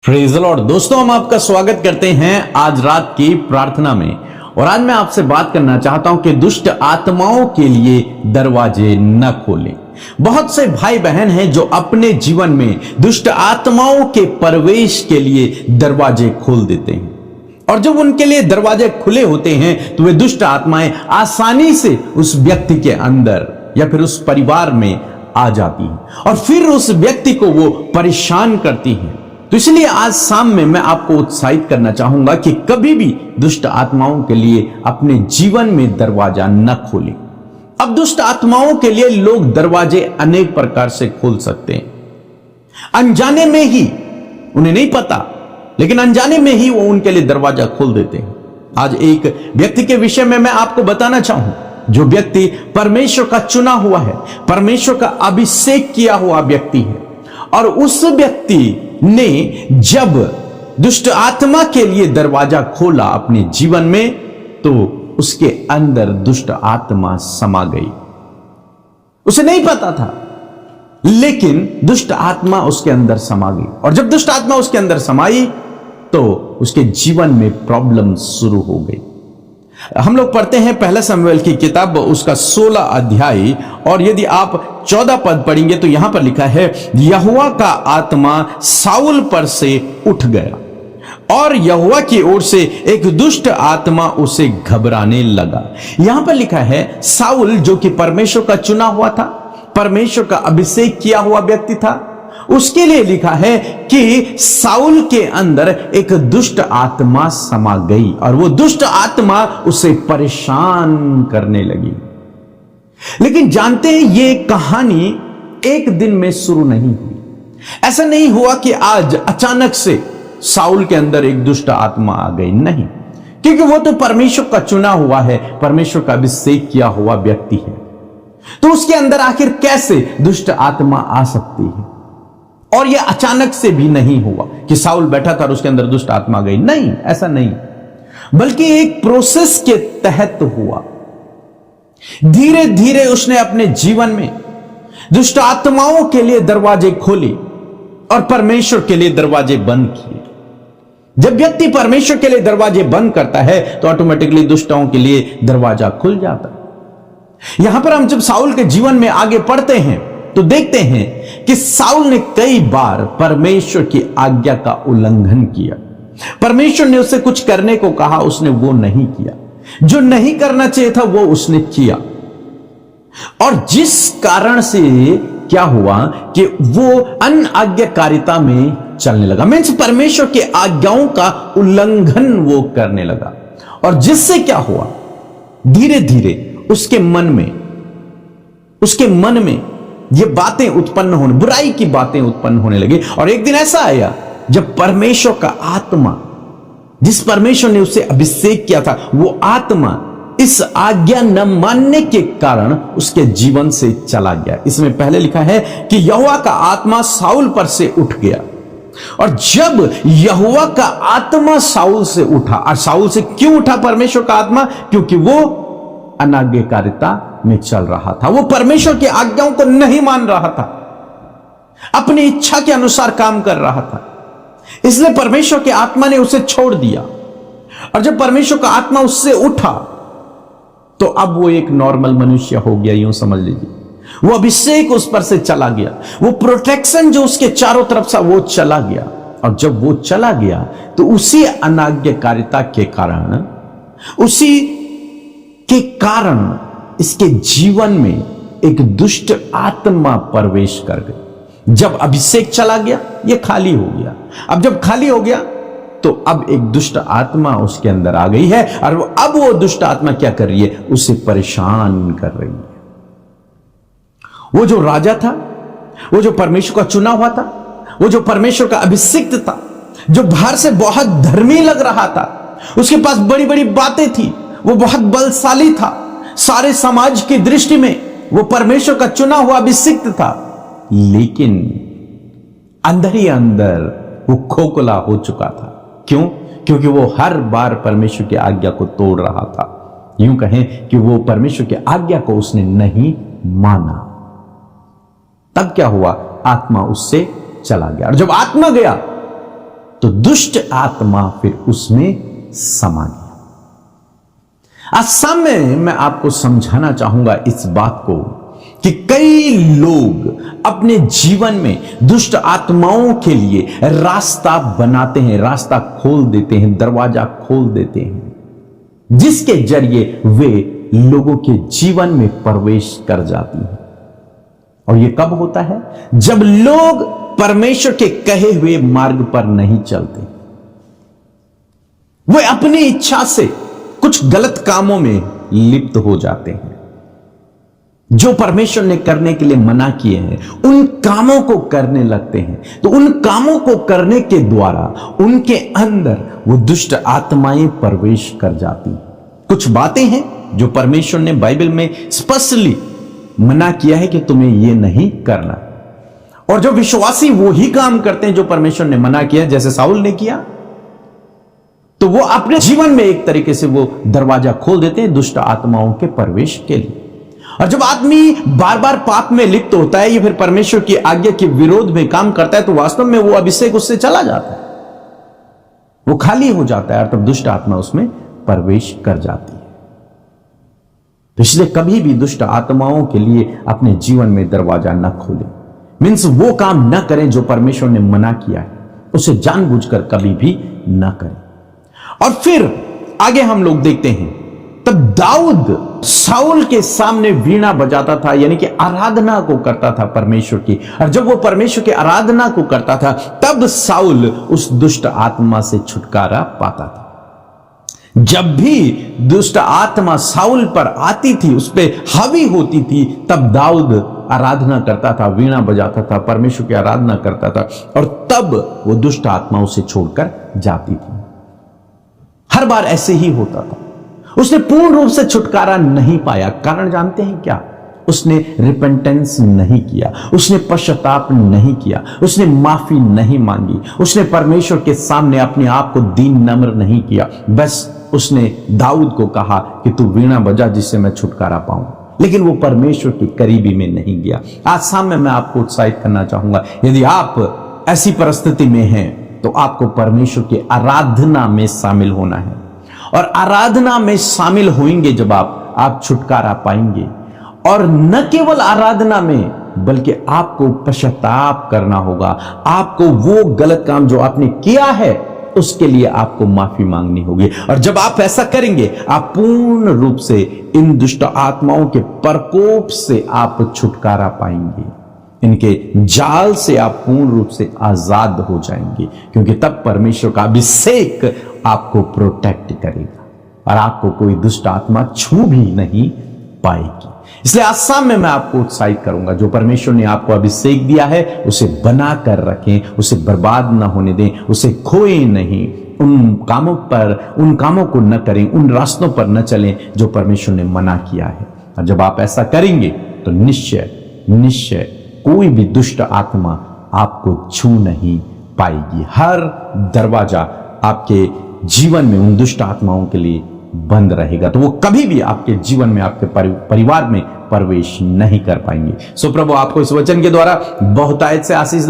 Praise the Lord. दोस्तों, हम आपका स्वागत करते हैं आज रात की प्रार्थना में। और आज मैं आपसे बात करना चाहता हूं कि दुष्ट आत्माओं के लिए दरवाजे न खोलें। बहुत से भाई बहन हैं जो अपने जीवन में दुष्ट आत्माओं के प्रवेश के लिए दरवाजे खोल देते हैं, और जब उनके लिए दरवाजे खुले होते हैं तो वे दुष्ट आत्माएं आसानी से उस व्यक्ति के अंदर या फिर उस परिवार में आ जाती हैं और फिर उस व्यक्ति को वो परेशान करती हैं। तो इसलिए आज शाम में मैं आपको उत्साहित करना चाहूंगा कि कभी भी दुष्ट आत्माओं के लिए अपने जीवन में दरवाजा न खोलें। अब दुष्ट आत्माओं के लिए लोग दरवाजे अनेक प्रकार से खोल सकते हैं, अनजाने में ही, उन्हें नहीं पता, लेकिन अनजाने में ही वो उनके लिए दरवाजा खोल देते हैं। आज एक व्यक्ति के विषय में मैं आपको बताना चाहूं, जो व्यक्ति परमेश्वर का चुना हुआ है, परमेश्वर का अभिषेक किया हुआ व्यक्ति है, और उस व्यक्ति ने जब दुष्ट आत्मा के लिए दरवाजा खोला अपने जीवन में, तो उसके अंदर दुष्ट आत्मा समा गई। उसे नहीं पता था, लेकिन दुष्ट आत्मा उसके अंदर समा गई। और जब दुष्ट आत्मा उसके अंदर समाई तो उसके जीवन में प्रॉब्लम शुरू हो गई। हम लोग पढ़ते हैं पहला शमूएल की किताब, उसका 16 अध्याय, और यदि आप 14 पद पढ़ेंगे तो यहां पर लिखा है, यहोवा का आत्मा साउल पर से उठ गया और यहोवा की ओर से एक दुष्ट आत्मा उसे घबराने लगा। यहां पर लिखा है साउल, जो कि परमेश्वर का चुना हुआ था, परमेश्वर का अभिषेक किया हुआ व्यक्ति था, उसके लिए लिखा है कि साउल के अंदर एक दुष्ट आत्मा समा गई और वो दुष्ट आत्मा उसे परेशान करने लगी। लेकिन जानते हैं, ये कहानी एक दिन में शुरू नहीं हुई। ऐसा नहीं हुआ कि आज अचानक से साउल के अंदर एक दुष्ट आत्मा आ गई, नहीं, क्योंकि वो तो परमेश्वर का चुना हुआ है, परमेश्वर का अभिषेक किया हुआ व्यक्ति है। तो उसके अंदर आखिर कैसे दुष्ट आत्मा आ सकती है? और यह अचानक से भी नहीं हुआ कि साउल बैठा था और उसके अंदर दुष्ट आत्मा गई, नहीं, ऐसा नहीं, बल्कि एक प्रोसेस के तहत हुआ। धीरे धीरे उसने अपने जीवन में दुष्ट आत्माओं के लिए दरवाजे खोले और परमेश्वर के लिए दरवाजे बंद किए। जब व्यक्ति परमेश्वर के लिए दरवाजे बंद करता है तो ऑटोमेटिकली दुष्टों के लिए दरवाजा खुल जाता है। यहां पर हम जब साउल के जीवन में आगे पढ़ते हैं तो देखते हैं कि साउल ने कई बार परमेश्वर की आज्ञा का उल्लंघन किया। परमेश्वर ने उससे कुछ करने को कहा, उसने वो नहीं किया। जो नहीं करना चाहिए था वो उसने किया, और जिस कारण से क्या हुआ कि वो अनआज्ञाकारिता में चलने लगा, मीन्स परमेश्वर के आज्ञाओं का उल्लंघन वो करने लगा। और जिससे क्या हुआ, धीरे धीरे उसके मन में ये बातें उत्पन्न होने, बुराई की बातें उत्पन्न होने लगी। और एक दिन ऐसा आया जब परमेश्वर का आत्मा, जिस परमेश्वर ने उसे अभिषेक किया था, वो आत्मा इस आज्ञा न मानने के कारण उसके जीवन से चला गया। इसमें पहले लिखा है कि यहोवा का आत्मा साउल पर से उठ गया। और जब यहोवा का आत्मा साउल से उठा, और साउल से क्यों उठा परमेश्वर का आत्मा? क्योंकि वो अनाज्ञाकारिता में चल रहा था, वो परमेश्वर की आज्ञाओं को नहीं मान रहा था, अपनी इच्छा के अनुसार काम कर रहा था। इसलिए परमेश्वर के आत्मा ने उसे छोड़ दिया। और जब परमेश्वर का आत्मा उससे उठा तो अब वो एक नॉर्मल मनुष्य हो गया, यूं समझ लीजिए। वो अभिषेक उस पर से चला गया, वो प्रोटेक्शन जो उसके चारों तरफ था वो चला गया। और जब वो चला गया तो उसी अनाज्ञाकारिता के कारण, उसी के कारण इसके जीवन में एक दुष्ट आत्मा प्रवेश कर गई। जब अभिषेक चला गया, ये खाली हो गया। अब जब खाली हो गया तो अब एक दुष्ट आत्मा उसके अंदर आ गई है, और अब वो दुष्ट आत्मा क्या कर रही है? उसे परेशान कर रही है। वो जो राजा था, वो जो परमेश्वर का चुना हुआ था, वो जो परमेश्वर का अभिषिक्त था, जो बाहर से बहुत धर्मी लग रहा था, उसके पास बड़ी बड़ी बातें थी, वो बहुत बलशाली था, सारे समाज की दृष्टि में वो परमेश्वर का चुना हुआ अभिषिक्त था, लेकिन अंदर ही अंदर वो खोखला हो चुका था। क्यों? क्योंकि वो हर बार परमेश्वर की आज्ञा को तोड़ रहा था। यूं कहें कि वो परमेश्वर की आज्ञा को उसने नहीं माना। तब क्या हुआ? आत्मा उससे चला गया। और जब आत्मा गया तो दुष्ट आत्मा फिर उसमें समा गया। आज सामने मैं आपको समझाना चाहूंगा इस बात को कि कई लोग अपने जीवन में दुष्ट आत्माओं के लिए रास्ता बनाते हैं, रास्ता खोल देते हैं, दरवाजा खोल देते हैं, जिसके जरिए वे लोगों के जीवन में प्रवेश कर जाती हैं। और यह कब होता है? जब लोग परमेश्वर के कहे हुए मार्ग पर नहीं चलते, वे अपनी इच्छा से कुछ गलत कामों में लिप्त हो जाते हैं। जो परमेश्वर ने करने के लिए मना किए हैं उन कामों को करने लगते हैं, तो उन कामों को करने के द्वारा उनके अंदर वो दुष्ट आत्माएं प्रवेश कर जाती हैं। कुछ बातें हैं जो परमेश्वर ने बाइबल में स्पष्टली मना किया है कि तुम्हें यह नहीं करना, और जो विश्वासी वो ही काम करते हैं जो परमेश्वर ने मना किया, जैसे साउल ने किया, तो वो अपने जीवन में एक तरीके से वो दरवाजा खोल देते हैं दुष्ट आत्माओं के प्रवेश के लिए। और जब आदमी बार बार पाप में लिप्त होता है या फिर परमेश्वर की आज्ञा के विरोध में काम करता है, तो वास्तव में वो अभिषेक उससे चला जाता है, वो खाली हो जाता है, और तब दुष्ट आत्मा उसमें प्रवेश कर जाती है। तो इसलिए कभी भी दुष्ट आत्माओं के लिए अपने जीवन में दरवाजा न खोलें। मीन्स वो काम न करें जो परमेश्वर ने मना किया है, उसे जानबूझकर कभी भी न करें। और फिर आगे हम लोग देखते हैं, तब दाऊद साउल के सामने वीणा बजाता था, यानी कि आराधना को करता था परमेश्वर की। और जब वो परमेश्वर की आराधना को करता था, तब साउल उस दुष्ट आत्मा से छुटकारा पाता था। जब भी दुष्ट आत्मा साउल पर आती थी, उस पर हावी होती थी, तब दाऊद आराधना करता था, वीणा बजाता था, परमेश्वर की आराधना करता था, और तब वो दुष्ट आत्मा उसे छोड़कर जाती थी। हर बार ऐसे ही होता था। उसने पूर्ण रूप से छुटकारा नहीं पाया। कारण जानते हैं क्या? उसने रिपेंटेंस नहीं किया, उसने पश्चाताप नहीं किया, उसने माफी नहीं मांगी, उसने परमेश्वर के सामने अपने आप को दीन नम्र नहीं किया। बस उसने दाऊद को कहा कि तू वीणा बजा जिससे मैं छुटकारा पाऊं, लेकिन वो परमेश्वर की करीबी में नहीं गया। आज सामने मैं आपको उत्साहित करना चाहूंगा, यदि आप ऐसी परिस्थिति में हैं तो आपको परमेश्वर की आराधना में शामिल होना है, और आराधना में शामिल होंगे जब आप छुटकारा पाएंगे। और न केवल आराधना में, बल्कि आपको पश्चाताप करना होगा। आपको वो गलत काम जो आपने किया है उसके लिए आपको माफी मांगनी होगी। और जब आप ऐसा करेंगे, आप पूर्ण रूप से इन दुष्ट आत्माओं के प्रकोप से आप छुटकारा पाएंगे, इनके जाल से आप पूर्ण रूप से आजाद हो जाएंगे, क्योंकि तब परमेश्वर का अभिषेक आपको प्रोटेक्ट करेगा और आपको कोई दुष्ट आत्मा छू भी नहीं पाएगी। इसलिए आज शाम में मैं आपको उत्साहित करूंगा, जो परमेश्वर ने आपको अभिषेक दिया है उसे बना कर रखें, उसे बर्बाद ना होने दें, उसे खोएं नहीं। उन कामों को न करें, उन रास्तों पर न चलें जो परमेश्वर ने मना किया है। और जब आप ऐसा करेंगे तो निश्चय कोई भी दुष्ट आत्मा आपको छू नहीं पाएगी। हर दरवाजा आपके जीवन में उन दुष्ट आत्माओं के लिए बंद रहेगा, तो वो कभी भी आपके जीवन में, आपके परिवार में प्रवेश नहीं कर पाएंगे। सो प्रभु आपको इस वचन के द्वारा बहुतायत से आशीष